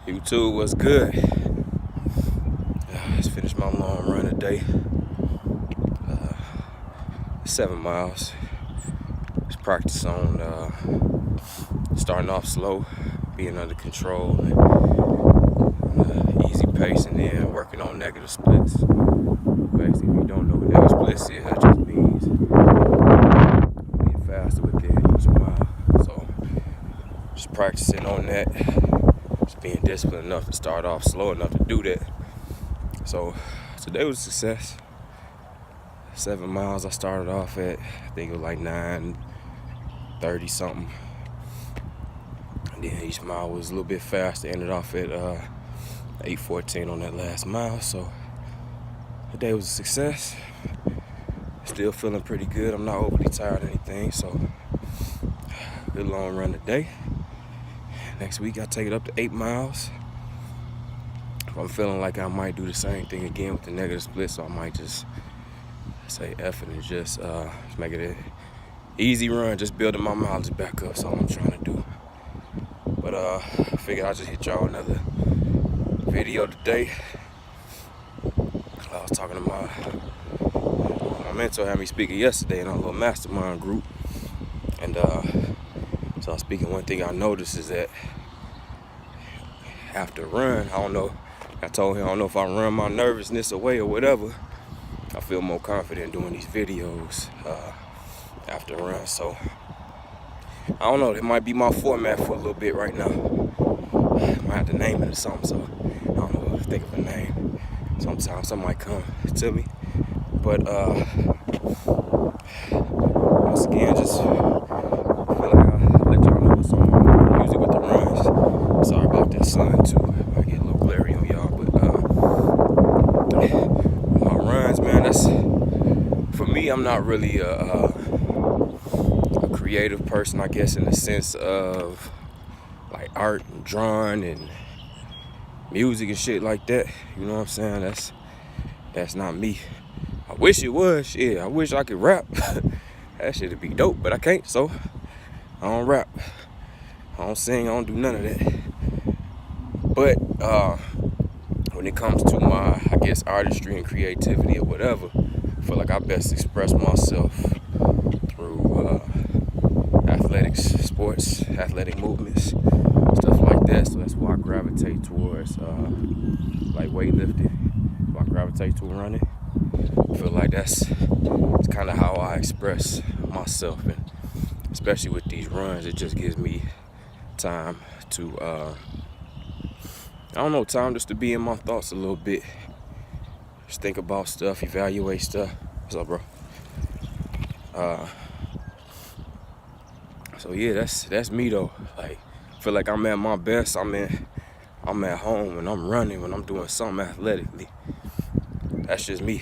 YouTube, what's good? Just finished my long run today. 7 miles. Just practice on starting off slow, being under control, and, easy pace, and then working on negative splits. Basically, if you don't know what negative splits is, that just means get faster within each mile. So just practicing on that. Just being disciplined enough to start off slow enough to do that. So today was a success. 7 miles I started off at, I think it was like 9:30 something. And then each mile was a little bit faster. Ended off at 8:14 on that last mile. So today was a success. Still feeling pretty good. I'm not overly tired or anything. So good long run today. Next week I take it up to 8 miles. I'm feeling like I might do the same thing again with the negative split, so I might just say F it and just make it an easy run, just building my mileage back up. That's all I'm trying to do. But I figured I'll just hit y'all another video today. I was talking to my mentor, had me speaking yesterday in our little mastermind group, and so I was speaking. One thing I noticed is that after a run, I told him I don't know if I run my nervousness away or whatever. I feel more confident doing these videos after a run. So I don't know, it might be my format for a little bit right now. I might have to name it or something, so I don't know what to think of a name. Sometimes something might come to me. But once again, just feel like I'll let y'all know what's on my music with the runs. Sorry about that sun too. I get a little glary on y'all, but my runs, man, that's for me. I'm not really a creative person, I guess, in the sense of like art and drawing and music and shit like that. You know what I'm saying? That's not me. I wish it was. Shit, I wish I could rap. That shit'd be dope, but I can't. So I don't rap. I don't sing. I don't do none of that. But when it comes to my, I guess, artistry and creativity or whatever, I feel like I best express myself through athletics, sports, athletic movements, stuff like that. So that's why I gravitate towards like weightlifting. Why I gravitate to running. I feel like it's kind of how I express myself, and especially with these runs, it just gives me time to time just to be in my thoughts a little bit. Just think about stuff, evaluate stuff. What's up, bro? So yeah, that's me though. Like, I feel like I'm at my best. I'm at home when I'm running, when I'm doing something athletically. That's just me.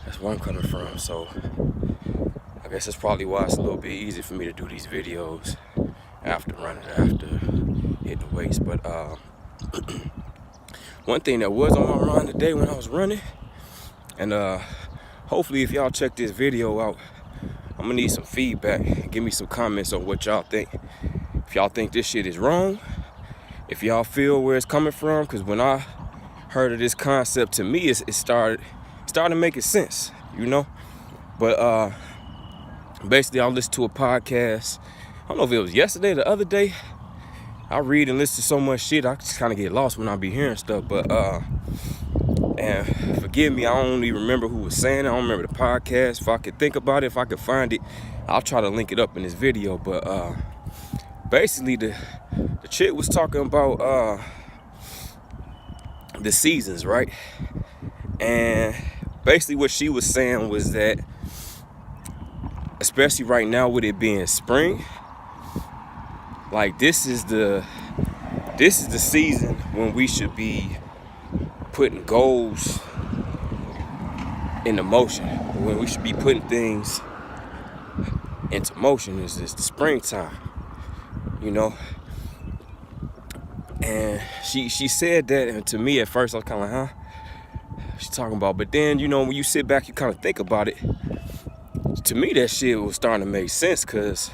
That's where I'm coming from. So I guess that's probably why it's a little bit easy for me to do these videos after running, after hitting the weights. But one thing that was on my mind today when I was running, and hopefully if y'all check this video out, I'm gonna need some feedback. Give me some comments on what y'all think. If y'all think this shit is wrong, if y'all feel where it's coming from, because when I heard of this concept, to me it started making sense, you know. But basically I listened to a podcast. I don't know if it was yesterday or the other day. I read and listen to so much shit, I just kind of get lost when I be hearing stuff. But and forgive me, I don't even remember who was saying it. I don't remember the podcast. If I could think about it, if I could find it, I'll try to link it up in this video. But basically the chick was talking about the seasons, right? And basically what she was saying was that, especially right now with it being spring, like this is the season when we should be putting goals into motion, when we should be putting things into motion. Is the springtime, you know. And she said that, and to me at first I was kind of like, huh? She's talking about, but then, you know, when you sit back, you kind of think about it. To me, that shit was starting to make sense, because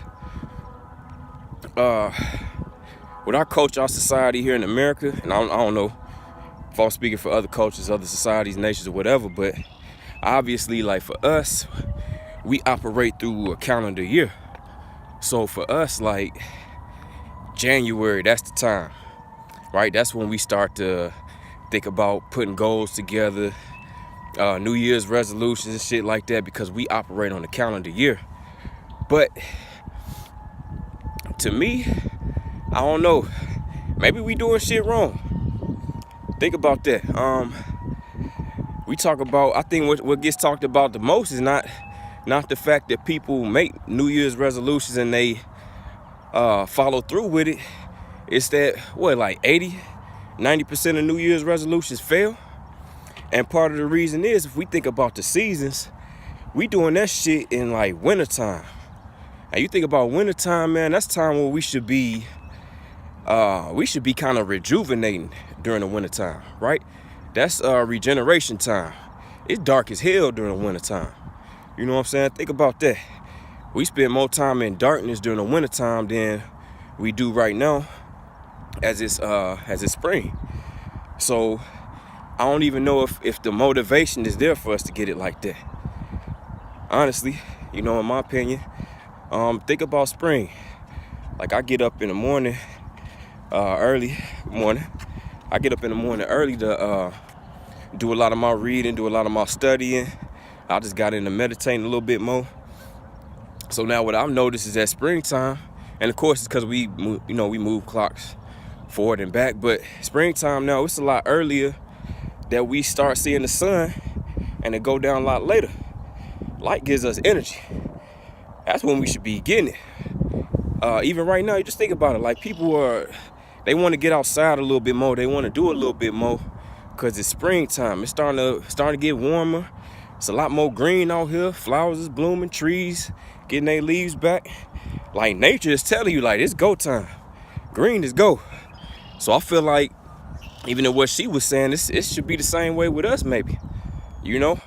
with our culture, our society here in America, and I don't know if I'm speaking for other cultures, other societies, nations, or whatever, but obviously, like for us, we operate through a calendar year. So for us, like January, that's the time, right? That's when we start to think about putting goals together, New Year's resolutions and shit like that, because we operate on the calendar year. But to me, I don't know, maybe we doing shit wrong. Think about that. We talk about, I think what gets talked about the most is not the fact that people make New Year's resolutions and they follow through with it. It's that, like 80-90% of New Year's resolutions fail. And part of the reason is, if we think about the seasons, we doing that shit in like wintertime. And you think about wintertime, man, that's time where we should be kind of rejuvenating during the wintertime, right? That's regeneration time. It's dark as hell during the wintertime. You know what I'm saying? Think about that. We spend more time in darkness during the wintertime than we do right now as it's spring. So I don't even know if the motivation is there for us to get it like that. Honestly, in my opinion, think about spring. Like I get up in the morning, early morning. I get up in the morning early to do a lot of my reading, do a lot of my studying. I just got into meditating a little bit more. So now what I've noticed is that springtime, and of course it's because we move clocks forward and back, but springtime now, it's a lot earlier that we start seeing the sun, and it go down a lot later. Light gives us energy. That's when we should be getting it. Even right now, you just think about it. Like they want to get outside a little bit more. They want to do a little bit more because it's springtime. It's starting to get warmer. It's a lot more green out here. Flowers is blooming, trees getting their leaves back. Like nature is telling you, like, it's go time. Green is go. So I feel like, even in what she was saying, it should be the same way with us, maybe.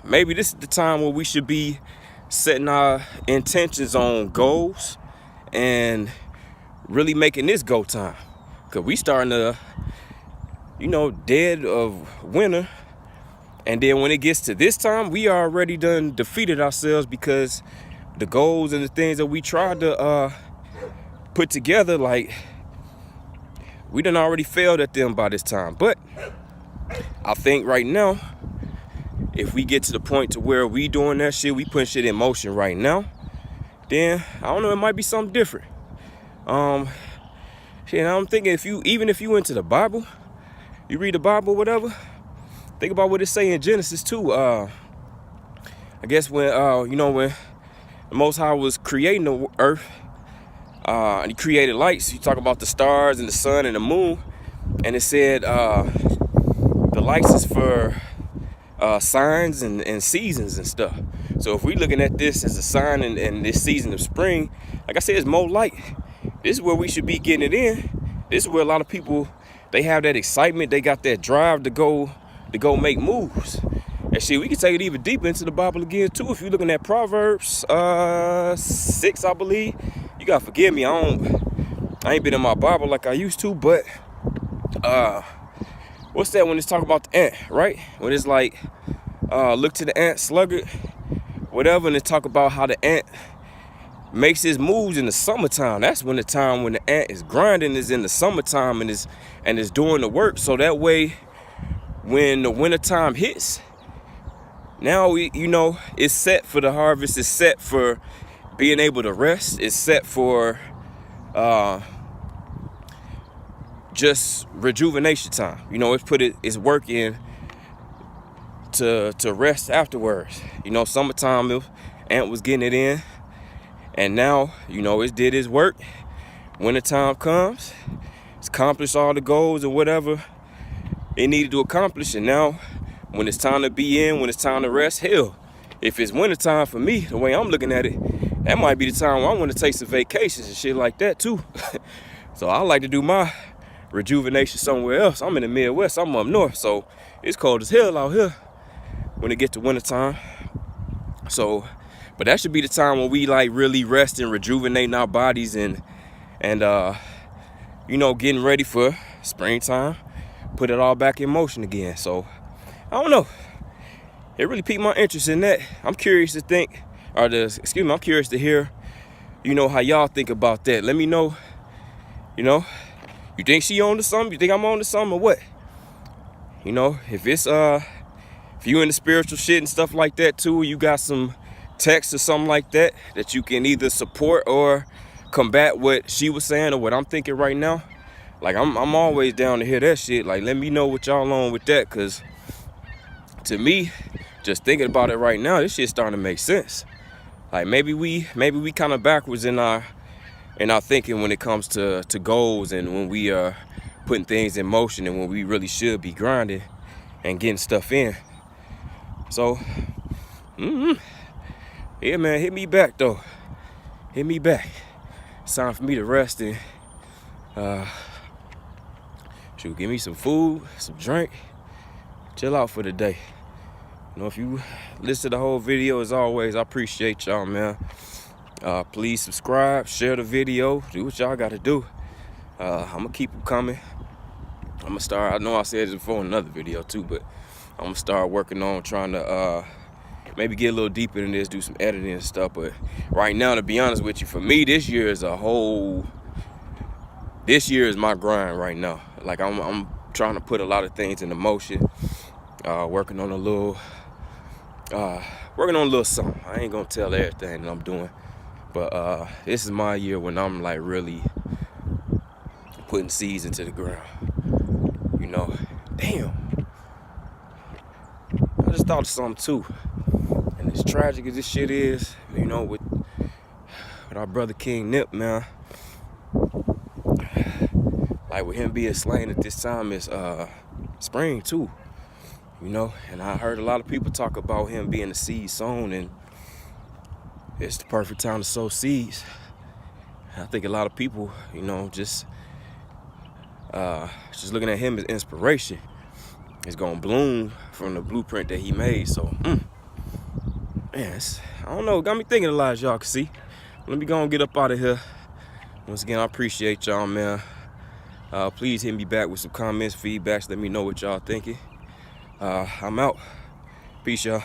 Maybe this is the time where we should be setting our intentions on goals and really making this go time. Because we starting to, dead of winter. And then when it gets to this time, we already done defeated ourselves, because the goals and the things that we tried to put together, like, we done already failed at them by this time. But I think right now, if we get to the point to where we doing that shit, we putting shit in motion right now, then I don't know, it might be something different. And I'm thinking, even if you into the Bible, you read the Bible, whatever, think about what it say in Genesis 2. I guess when the Most High was creating the earth, and he created lights. You talk about the stars and the sun and the moon, and it said the lights is for signs and seasons and stuff. So if we looking at this as a sign in this season of spring, like I said, it's more light. This is where we should be getting it in. This is where a lot of people, they have that excitement. They got that drive to go make moves. And shit, we can take it even deeper into the Bible again too. If you're looking at Proverbs 6, I believe. You gotta forgive me. I ain't been in my Bible like I used to, but what's that when it's talking about the ant, right? When it's like, look to the ant, sluggard, whatever, and they talk about how the ant makes his moves in the summertime. That's when the ant is grinding, is in the summertime and is doing the work. So that way, when the wintertime hits, now it's set for the harvest. It's set for being able to rest. It's set for just rejuvenation time. It's work in to rest afterwards. Summertime, ant was getting it in, and now it did its work. Wintertime comes, it's accomplished all the goals or whatever it needed to accomplish, and now when it's time to be in, when it's time to rest, hell, if it's wintertime for me, the way I'm looking at it, that might be the time where I want to take some vacations and shit like that too. So I like to do my rejuvenation somewhere else. I'm in the Midwest, I'm up north, so it's cold as hell out here when it gets to wintertime. So, but that should be the time when we like really rest and rejuvenating our bodies and you know, getting ready for springtime, put it all back in motion again. So I don't know. It really piqued my interest in that. I'm curious to think, I'm curious to hear, you know, how y'all think about that. Let me know, you know, you think she on to something? You think I'm on to something or what? You know, if it's, if you into spiritual shit and stuff like that too, you got some text or something like that that you can either support or combat what she was saying or what I'm thinking right now. Like, I'm always down to hear that shit. Like, let me know what y'all on with that, because to me, just thinking about it right now, this shit's starting to make sense. Like, maybe we kind of backwards in our thinking when it comes to goals, and when we are putting things in motion, and when we really should be grinding and getting stuff in. So, yeah, man, hit me back though. Hit me back. It's time for me to rest and shoot, give me some food, some drink, chill out for the day. You know, if you listen to the whole video, as always, I appreciate y'all, man. Please subscribe, share the video, do what y'all gotta do. I'm gonna keep them coming. I'm gonna start, I know I said this before in another video too, but I'm gonna start working on trying to maybe get a little deeper in this, do some editing and stuff. But right now, to be honest with you, for me, this year is my grind right now. Like, I'm trying to put a lot of things into motion, working on a little something. I ain't gonna tell everything that I'm doing, but this is my year when I'm like really putting seeds into the ground. You know, damn. I just thought of something too. And as tragic as this shit is, you know, with our brother King Nip, man. Like, with him being slain at this time is spring too, you know. And I heard a lot of people talk about him being a seed sown, and it's the perfect time to sow seeds. I think a lot of people, you know, just looking at him as inspiration. It's gonna bloom from the blueprint that he made. So, man, I don't know. Got me thinking a lot, as y'all can see. Let me go and get up out of here. Once again, I appreciate y'all, man. Please hit me back with some comments, feedbacks. Let me know what y'all thinking. I'm out. Peace, y'all.